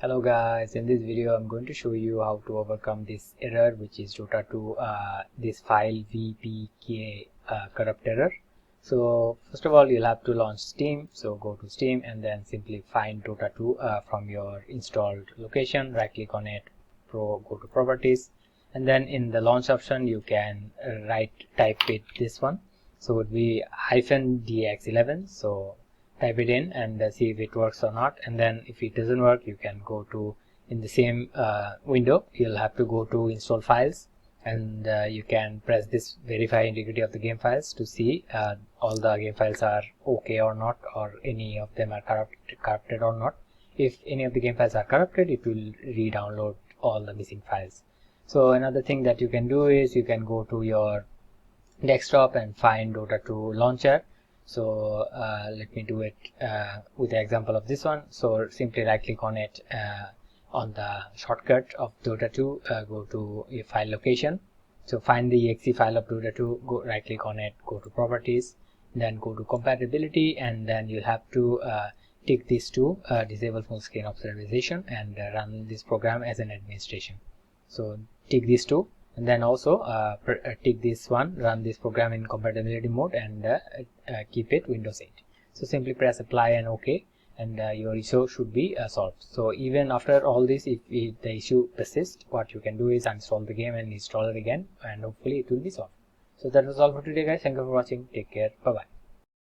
Hello guys, in this video I'm going to show you how to overcome this error, which is Dota 2 this file VPK corrupt error. So first of all, you'll have to launch Steam. So go to Steam and then simply find Dota 2 from your installed location, right click on it, go to properties, and then in the launch option you can type it this one. So it would be -dx11. So type it in and see if it works or not, and then if it doesn't work, you can go to, in the same window, you'll have to go to install files, and you can press this verify integrity of the game files to see all the game files are okay or not, or any of them are corrupted or not. If any of the game files are corrupted, it will re-download all the missing files. So another thing that you can do is you can go to your desktop and find Dota 2 launcher. So let me do it with the example of this one. So simply right click on it on the shortcut of Dota 2, go to your file location. So find the exe file of Dota 2, go right click on it, go to properties, then go to compatibility, and then you have to tick these two, disable full screen observation and run this program as an administration. So tick these two, and then also tick this one, run this program in compatibility mode, and keep it Windows 8. So simply press apply and OK, and your issue should be solved. So even after all this, if the issue persists, what you can do is uninstall the game and install it again, and hopefully it will be solved. So that was all for today guys. Thank you for watching. Take care. Bye bye.